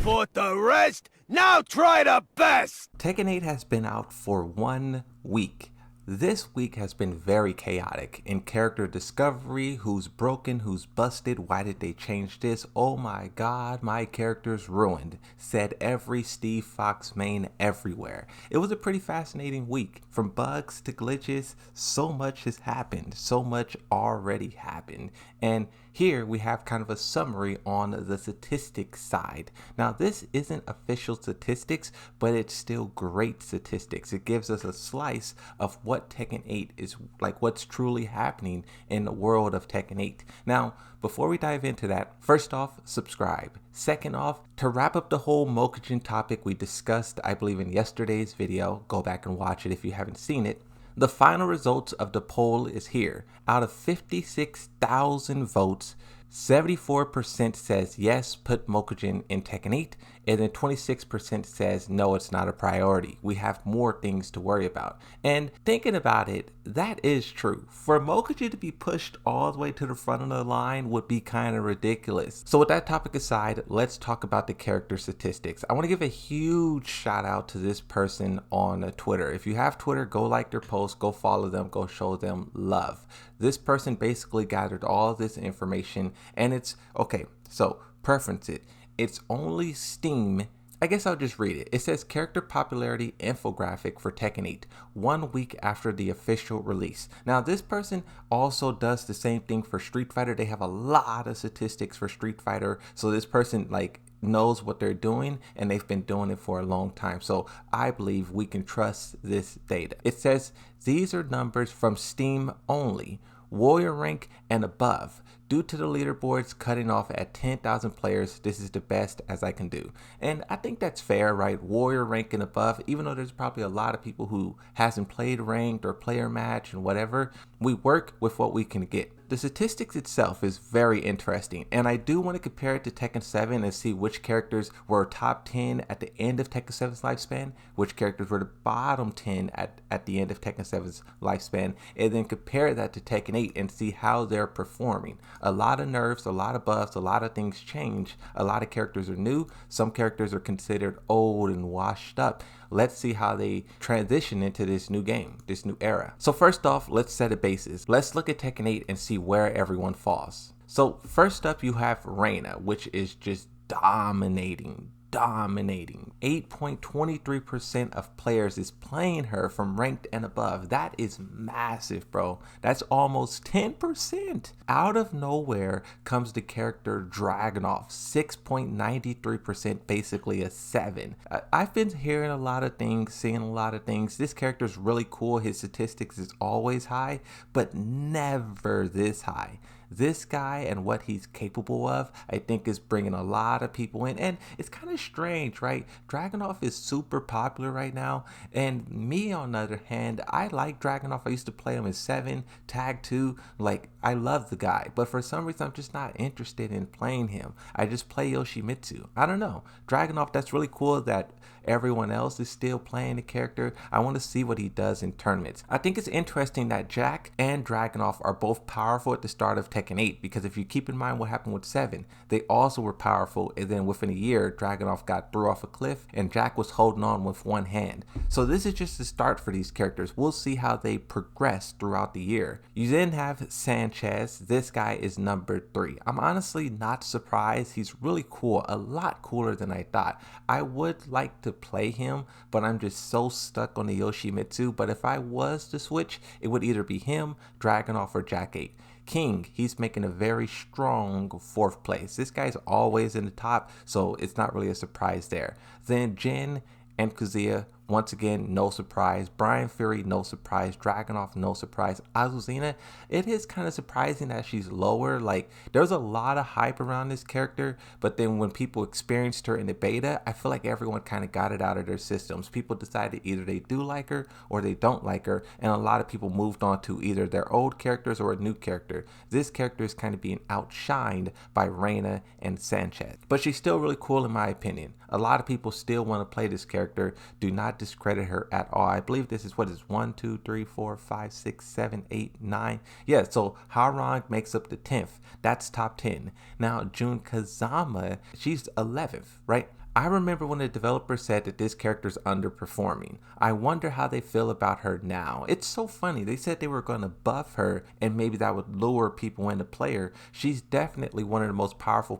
fought the rest, now try the best! Tekken 8 has been out for 1 week. This week has been very chaotic in character discovery, who's broken, who's busted, why did they change this, oh my god, my character's ruined, said every Steve Fox main everywhere. It was a pretty fascinating week. From bugs to glitches, so much has happened, so much already happened. And here we have kind of a summary on the statistics side. Now this isn't official statistics, but it's still great statistics. It gives us a slice of what Tekken 8 is like, what's truly happening in the world of Tekken 8. Now, before we dive into that, first off, subscribe. Second off, to wrap up the whole Mokujin topic we discussed, I believe in yesterday's video, go back and watch it if you haven't seen it. The final results of the poll is here. Out of 56,000 votes, 74% says yes, put Mokujin in Tekken 8, and then 26% says no, it's not a priority. We have more things to worry about. And thinking about it, that is true. For Mokujin to be pushed all the way to the front of the line would be kind of ridiculous. So with that topic aside, let's talk about the character statistics. I want to give a huge shout out to this person on Twitter. If you have Twitter, go like their posts, go follow them, go show them love. This person basically gathered all this information, and it's okay. So preference it. It's only Steam. I guess I'll just read it. It says character popularity infographic for Tekken 8, 1 week after the official release. Now this person also does the same thing for Street Fighter. They have a lot of statistics for Street Fighter. So this person like knows what they're doing, and they've been doing it for a long time. So I believe we can trust this data. It says these are numbers from Steam only, warrior rank and above. Due to the leaderboards cutting off at 10,000 players, this is the best as I can do. And I think that's fair, right? Warrior rank and above, even though there's probably a lot of people who hasn't played ranked or player match and whatever, we work with what we can get. The statistics itself is very interesting, and I do want to compare it to Tekken 7 and see which characters were top 10 at the end of Tekken 7's lifespan, which characters were the bottom 10 at the end of Tekken 7's lifespan, and then compare that to Tekken 8 and see how they're performing. A lot of nerfs, a lot of buffs, a lot of things change. A lot of characters are new. Some characters are considered old and washed up. Let's see how they transition into this new game, this new era. So first off, let's set a basis. Let's look at Tekken 8 and see where everyone falls. So first up, you have Reina, which is just dominating. 8.23% of players is playing her from ranked and above. That is massive, bro. That's almost 10%. Out of nowhere comes the character Dragunov, 6.93%, basically a 7. I've been hearing a lot of things, seeing a lot of things. This character is really cool. His statistics is always high, but never this high. This guy and what he's capable of, I think, is bringing a lot of people in. And it's kind of strange, right? Dragunov is super popular right now. And me, on the other hand, I like Dragunov. I used to play him in 7, Tag 2. Like, I love the guy. But for some reason, I'm just not interested in playing him. I just play Yoshimitsu. I don't know. Dragunov, that's really cool that everyone else is still playing the character. I want to see what he does in tournaments. I think it's interesting that Jack and Dragunov are both powerful at the start of Tekken 8, because if you keep in mind what happened with 7, they also were powerful, and then within a year, Dragunov got thrown off a cliff and Jack was holding on with one hand. So this is just the start for these characters. We'll see how they progress throughout the year. You then have Sanchez. This guy is number 3. I'm honestly not surprised. He's really cool, a lot cooler than I thought. I would like to play him, but I'm just so stuck on the Yoshimitsu. But if I was to switch, it would either be him, Dragunov, or Jack 8. King, he's making a very strong 4th place. This guy's always in the top, so it's not really a surprise there. Then Jin and Kazuya, once again, no surprise. Brian Fury, no surprise. Dragunov, no surprise. Azuzina, it is kind of surprising that she's lower. Like, there's a lot of hype around this character, but then when people experienced her in the beta, I feel like everyone kind of got it out of their systems. People decided either they do like her or they don't like her, and a lot of people moved on to either their old characters or a new character. This character is kind of being outshined by Reina and Sanchez, but she's still really cool in my opinion. A lot of people still want to play this character. Do not discredit her at all. I believe this is 1, 2, 3, 4, 5, 6, 7, 8, 9. Yeah, so Harang makes up the 10th. That's top 10. Now Jun Kazama, she's 11th, right? I remember when the developer said that this character's underperforming. I wonder how they feel about her now. It's so funny. They said they were going to buff her and maybe that would lure people into play her. She's definitely one of the most powerful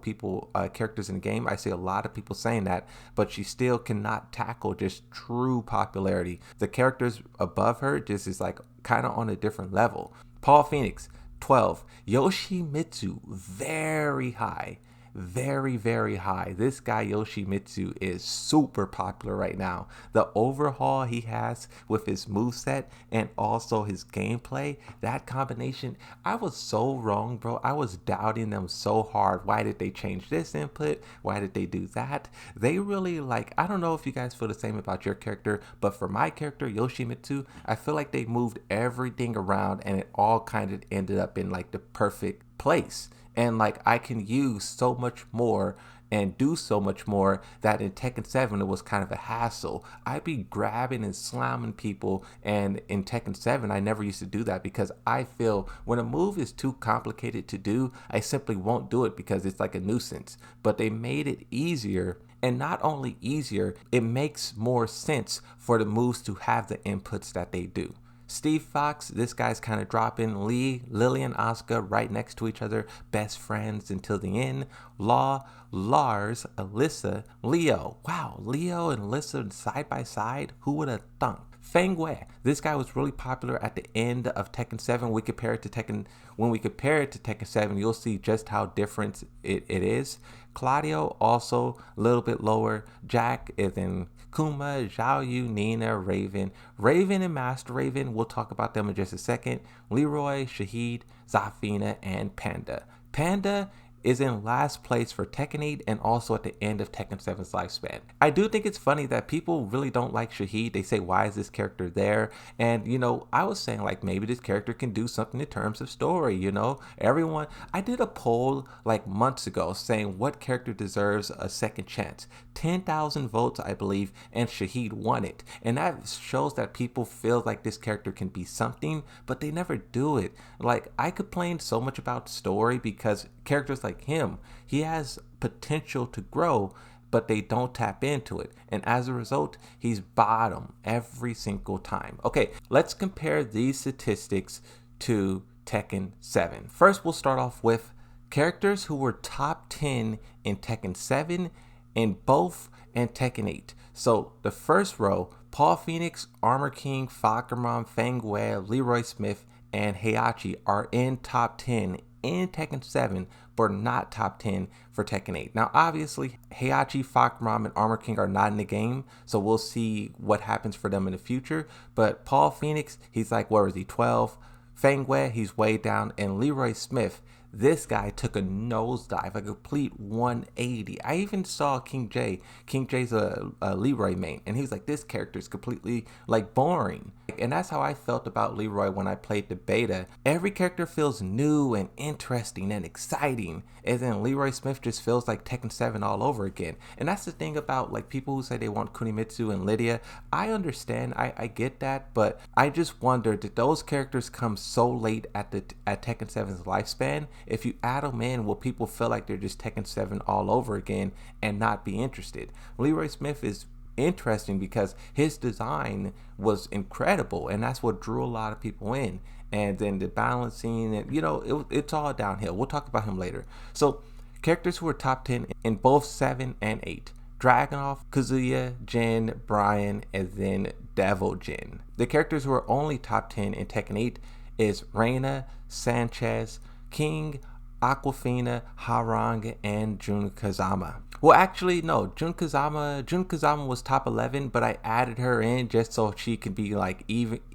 characters in the game. I see a lot of people saying that, but she still cannot tackle just true popularity. The characters above her just is like kind of on a different level. Paul Phoenix, 12. Yoshimitsu, very high. Very, very high. This guy Yoshimitsu is super popular right now. The overhaul he has with his moveset and also his gameplay, that combination, I was so wrong, bro. I was doubting them so hard. Why did they change this input? Why did they do that? They really I don't know if you guys feel the same about your character, but for my character, Yoshimitsu, I feel like they moved everything around and it all kind of ended up in the perfect place. And I can use so much more and do so much more that in Tekken 7 it was kind of a hassle. I'd be grabbing and slamming people, and in Tekken 7 I never used to do that because I feel when a move is too complicated to do, I simply won't do it because it's like a nuisance. But they made it easier, and not only easier, it makes more sense for the moves to have the inputs that they do. Steve Fox, this guy's kind of dropping. Lily and Asuka right next to each other, best friends until the end. Lars, Alyssa, Leo. Wow, Leo and Alyssa side by side. Who would have thunk? Feng Wei, this guy was really popular at the end of Tekken 7. When we compare it to Tekken 7, you'll see just how different it is. Claudio, also a little bit lower. Jack, and then Kuma, Zhao Yu, Nina, Raven and Master Raven, we'll talk about them in just a second. Leroy, Shahid, Zafina, and Panda. Panda is in last place for Tekken 8 and also at the end of Tekken 7's lifespan. I do think it's funny that people really don't like Shahid. They say, why is this character there? And, I was saying maybe this character can do something in terms of story, Everyone, I did a poll months ago saying what character deserves a second chance. 10,000 votes, I believe, and Shahid won it. And that shows that people feel like this character can be something, but they never do it. I complained so much about story because characters like him, he has potential to grow, but they don't tap into it. And as a result, he's bottom every single time. Okay, let's compare these statistics to Tekken 7. First, we'll start off with characters who were top 10 in Tekken 7 in both and Tekken 8. So the first row, Paul Phoenix, Armor King, Fakamon, Feng Wei, Leroy Smith, and Heihachi are in top 10 in Tekken 7, but not top 10 for Tekken 8. Now, obviously, Heihachi, Fakamon, and Armor King are not in the game, so we'll see what happens for them in the future. But Paul Phoenix, he's 12. Feng Wei, he's way down. And Leroy Smith, this guy took a nosedive, a complete 180. I even saw King J. King J's a Leroy main, and he was like, this character is completely boring. And that's how I felt about Leroy when I played the beta. Every character feels new and interesting and exciting, and then Leroy Smith just feels like Tekken 7 all over again. And that's the thing about people who say they want Kunimitsu and Lydia. I understand, I get that, but I just wonder, did those characters come so late at Tekken 7's lifespan? If you add them in, will people feel like they're just Tekken 7 all over again and not be interested? Leroy Smith is interesting because his design was incredible, and that's what drew a lot of people in. And then the balancing, and it's all downhill. We'll talk about him later. So characters who are top 10 in both 7 and 8: Dragunov, Kazuya, Jin, Brian, and then Devil Jin. The characters who are only top 10 in Tekken 8 is Reina, Sanchez, King, Aquafina, Harang, and Jun Kazama. Well, actually, no. Jun Kazama was top 11, but I added her in just so she could be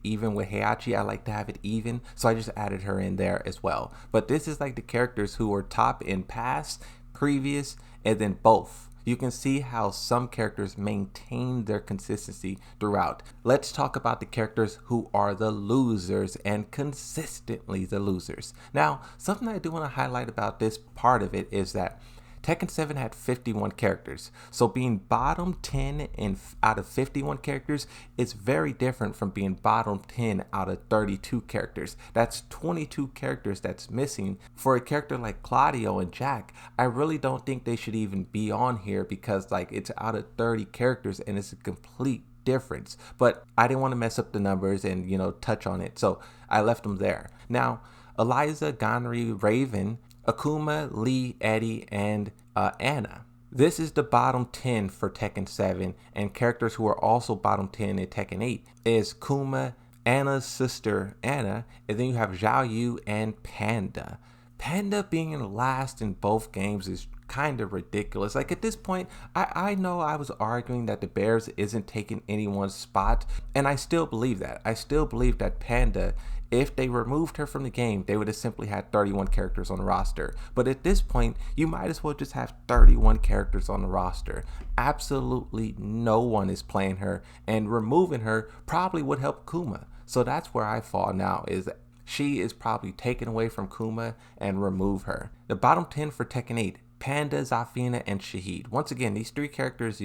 even with Heihachi. I like to have it even, so I just added her in there as well. But this is the characters who were top in past, previous, and then both. You can see how some characters maintain their consistency throughout. Let's talk about the characters who are the losers and consistently the losers. Now, something I do want to highlight about this part of it is that Tekken 7 had 51 characters, so being bottom 10 out of 51 characters is very different from being bottom 10 out of 32 characters. That's 22 characters that's missing. For a character like Claudio and Jack, I really don't think they should even be on here because like it's out of 30 characters and it's a complete difference. But I didn't want to mess up the numbers and touch on it, so I left them there. Now Eliza, Gonri, Raven, Akuma, Lee, Eddie, and Anna. This is the bottom 10 for Tekken 7, and characters who are also bottom 10 in Tekken 8 is Kuma, Anna's sister Anna, and then you have Zhao Yu and Panda. Panda being in last in both games is kind of ridiculous. Like at this point, I know I was arguing that the Bears isn't taking anyone's spot, and I still believe that. I still believe that Panda, if they removed her from the game, they would have simply had 31 characters on the roster. But at this point, you might as well just have 31 characters on the roster. Absolutely no one is playing her, and removing her probably would help Kuma. So that's where I fall now, is she is probably taken away from Kuma and remove her. The bottom 10 for Tekken 8, Panda, Zafina, and Shahid. Once again, these three characters,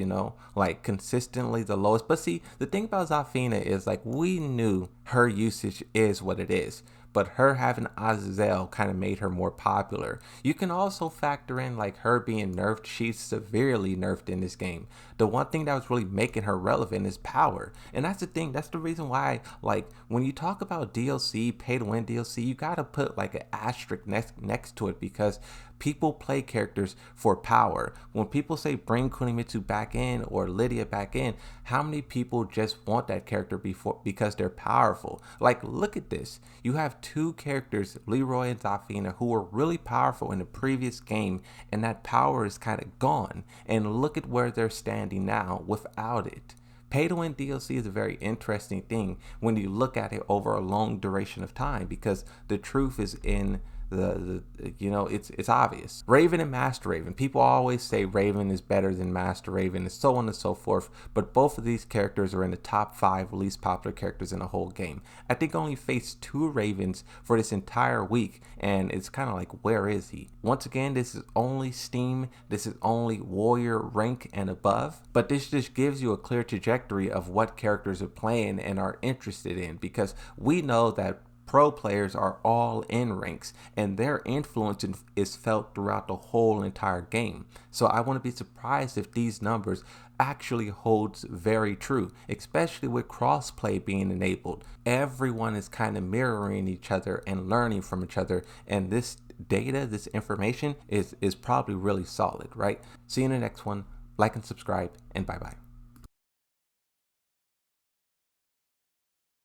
like consistently the lowest. But see, the thing about Zafina is like we knew her usage is what it is, but her having Azazel kind of made her more popular. You can also factor in like her being nerfed. She's severely nerfed in this game. The one thing that was really making her relevant is power. And that's the thing. That's the reason why, like, when you talk about DLC, pay to win DLC, you got to put like an asterisk next to it, because people play characters for power. When people say bring Kunimitsu back in or Lydia back in, how many people just want that character because they're powerful? Like, look at this. You have two characters, Leroy and Zafina, who were really powerful in the previous game, and that power is kind of gone. And look at where they're standing now without it. Pay to win DLC is a very interesting thing when you look at it over a long duration of time, because the truth is in it's obvious. Raven and Master Raven. People always say Raven is better than Master Raven and so on and so forth, but both of these characters are in the top 5 least popular characters in the whole game. I think I only faced 2 Ravens for this entire week, and it's kind of like, where is he? Once again, this is only Steam, this is only Warrior rank and above, but this just gives you a clear trajectory of what characters are playing and are interested in, because we know that pro players are all in ranks, and their influence is felt throughout the whole entire game. So I wouldn't be surprised if these numbers actually holds very true, especially with crossplay being enabled. Everyone is kind of mirroring each other and learning from each other, and this data, this information is probably really solid, right? See you in the next one. Like and subscribe, and bye-bye.